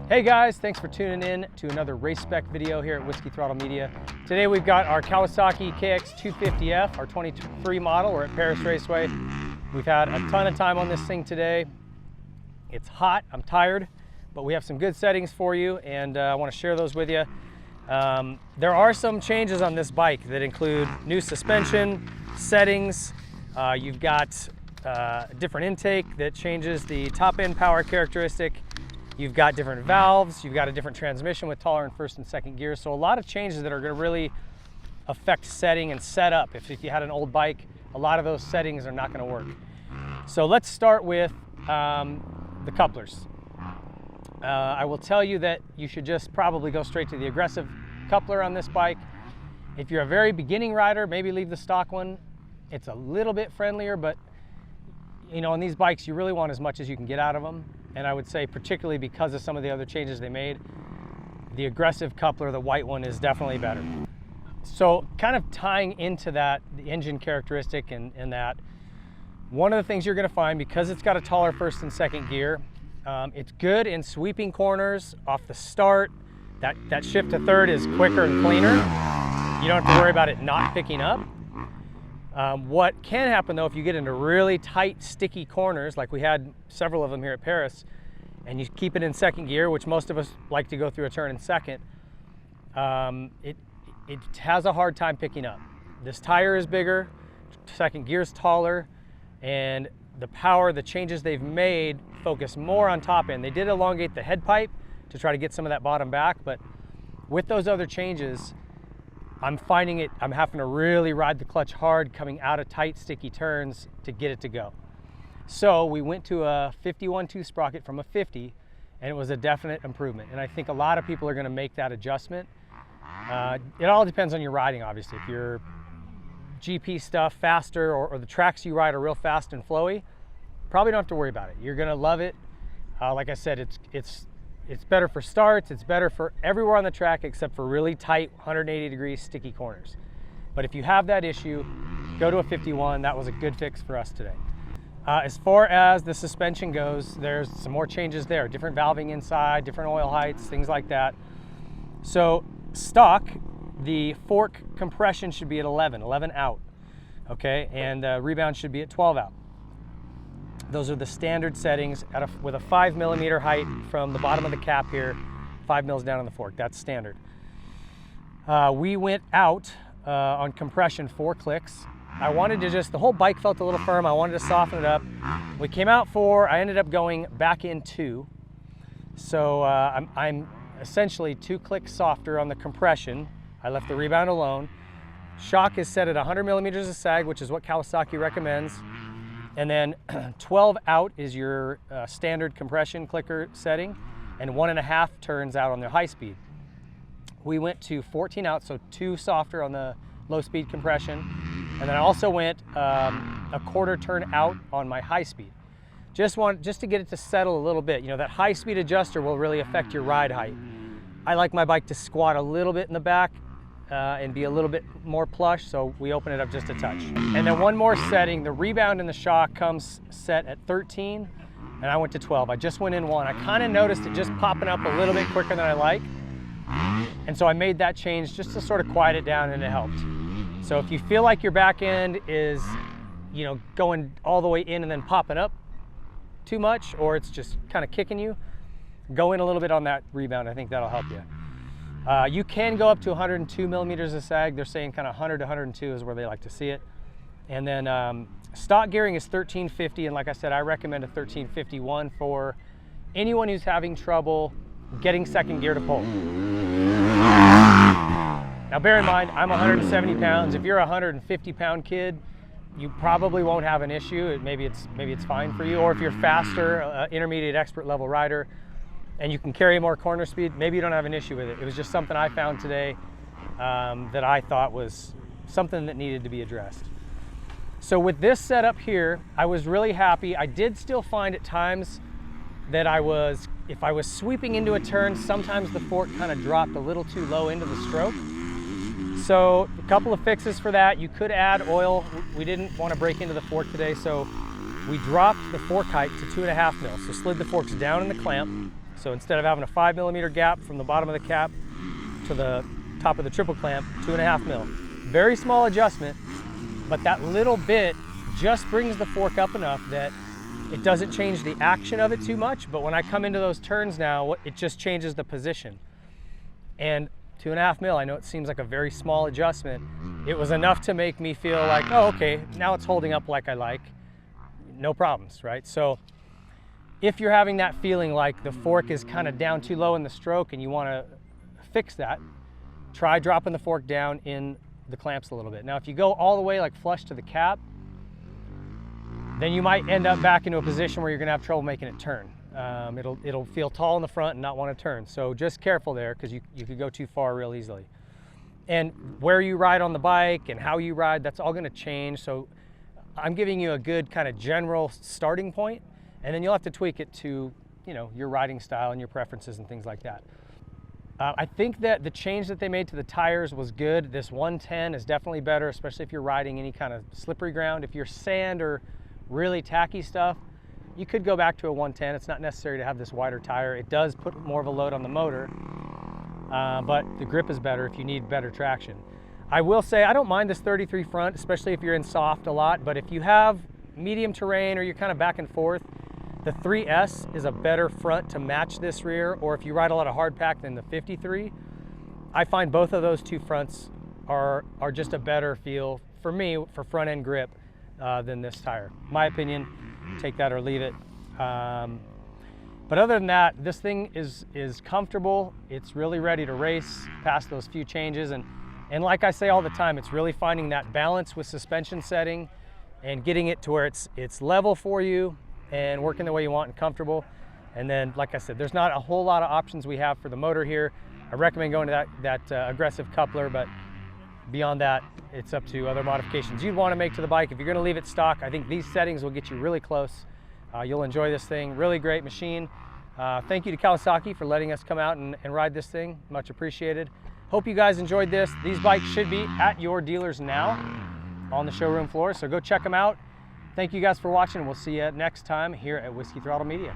Hey guys, thanks for tuning in to another race spec video here at Whiskey Throttle Media. Today we've got our Kawasaki KX250F, our 23 model. We're at Paris Raceway. We've had a ton of time on this thing today. It's hot, I'm tired, but we have some good settings for you and I want to share those with you. There are some changes on this bike that include new suspension, settings. You've got a different intake that changes the top end power characteristic. You've got different valves, you've got a different transmission with taller and first and second gears. So a lot of changes that are going to really affect setting and setup. If you had an old bike, a lot of those settings are not going to work. So let's start with the couplers. I will tell you that you should just probably go straight to the aggressive coupler on this bike. If you're a very beginning rider, maybe leave the stock one. It's a little bit friendlier, but you know, on these bikes, you really want as much as you can get out of them. And I would say, particularly because of some of the other changes they made, the aggressive coupler, the white one, is definitely better. So kind of tying into that, the engine characteristic and that, one of the things you're gonna find, because it's got a taller first and second gear, it's good in sweeping corners off the start. That shift to third is quicker and cleaner. You don't have to worry about it not picking up. What can happen though, if you get into really tight, sticky corners, like we had several of them here at Paris, and you keep it in second gear, which most of us like to go through a turn in second, it has a hard time picking up. This tire is bigger, second gear is taller, and the power, the changes they've made focus more on top end. They did elongate the head pipe to try to get some of that bottom back, but with those other changes, I'm finding I'm having to really ride the clutch hard coming out of tight, sticky turns to get it to go. So we went to a 51.2 sprocket from a 50, and it was a definite improvement. And I think a lot of people are gonna make that adjustment. It all depends on your riding, obviously. If you're GP stuff, faster, or the tracks you ride are real fast and flowy, probably don't have to worry about it. You're gonna love it. Like I said, it's better for starts, it's better for everywhere on the track except for really tight 180-degree sticky corners. But if you have that issue, go to a 51. That was a good fix for us today. As far as the suspension goes, there's some more changes there. Different valving inside, different oil heights, things like that. So stock, the fork compression should be at 11 out, okay? And rebound should be at 12 out. Those are the standard settings with a 5 millimeter height from the bottom of the cap here, 5 mils down on the fork. That's standard. We went out on compression 4 clicks. I wanted to the whole bike felt a little firm. I wanted to soften it up. We came out 4. I ended up going back in 2. So I'm essentially 2 clicks softer on the compression. I left the rebound alone. Shock is set at 100 millimeters of sag, which is what Kawasaki recommends. And then 12 out is your standard compression clicker setting, and 1.5 turns out on the high speed. We went to 14 out, so 2 softer on the low speed compression. And then I also went a quarter turn out on my high speed. Just to get it to settle a little bit. You know, that high speed adjuster will really affect your ride height. I like my bike to squat a little bit in the back and be a little bit more plush, so we open it up just a touch. And then one more setting, the rebound and the shock comes set at 13, and I went to 12. I just went in 1. I kind of noticed it just popping up a little bit quicker than I like, and so I made that change just to sort of quiet it down, and it helped. So if you feel like your back end is, you know, going all the way in and then popping up too much, or it's just kind of kicking you, go in a little bit on that rebound. I think that'll help you. You can go up to 102 millimeters of sag. They're saying kind of 100 to 102 is where they like to see it. And then stock gearing is 1350, and like I said, I recommend a 1351 for anyone who's having trouble getting second gear to pull. Now bear in mind, I'm 170 pounds. If you're a 150-pound kid, you probably won't have an issue. Maybe it's fine for you. Or if you're faster, intermediate expert level rider, and you can carry more corner speed, maybe you don't have an issue with it. It was just something I found today that I thought was something that needed to be addressed. So with this setup here, I was really happy. I did still find at times that if I was sweeping into a turn, sometimes the fork kind of dropped a little too low into the stroke. So a couple of fixes for that. You could add oil. We didn't want to break into the fork today, so we dropped the fork height to 2.5 mils. So slid the forks down in the clamp So instead of having a 5mm gap from the bottom of the cap to the top of the triple clamp, 2.5 mil. Very small adjustment, but that little bit just brings the fork up enough that it doesn't change the action of it too much, but when I come into those turns now, it just changes the position. And 2.5 mil, I know it seems like a very small adjustment. It was enough to make me feel like, oh, okay, now it's holding up like I like. No problems, right? So if you're having that feeling like the fork is kind of down too low in the stroke and you want to fix that, try dropping the fork down in the clamps a little bit. Now, if you go all the way like flush to the cap, then you might end up back into a position where you're gonna have trouble making it turn. It'll feel tall in the front and not want to turn. So just careful there, because you could go too far real easily. And where you ride on the bike and how you ride, that's all gonna change. So I'm giving you a good kind of general starting point, and then you'll have to tweak it to, you know, your riding style and your preferences and things like that. I think that the change that they made to the tires was good. This 110 is definitely better, especially if you're riding any kind of slippery ground. If you're sand or really tacky stuff, you could go back to a 110. It's not necessary to have this wider tire. It does put more of a load on the motor, but the grip is better if you need better traction. I will say I don't mind this 33 front, especially if you're in soft a lot, but if you have medium terrain or you're kind of back and forth, the 3S is a better front to match this rear, or if you ride a lot of hard pack than the 53. I find both of those two fronts are just a better feel for me for front end grip than this tire. My opinion, take that or leave it. But other than that, this thing is comfortable. It's really ready to race past those few changes. And like I say all the time, it's really finding that balance with suspension setting and getting it to where it's level for you and working the way you want and comfortable. And then, like I said, there's not a whole lot of options we have for the motor here. I recommend going to that aggressive coupler, but beyond that, it's up to other modifications you'd want to make to the bike. If you're going to leave it stock, I think these settings will get you really close. You'll enjoy this thing. Really great machine. Thank you to Kawasaki for letting us come out and ride this thing. Much appreciated. Hope you guys enjoyed this. These bikes should be at your dealers now on the showroom floor, so go check them out. Thank you guys for watching. We'll see you next time here at Whiskey Throttle Media.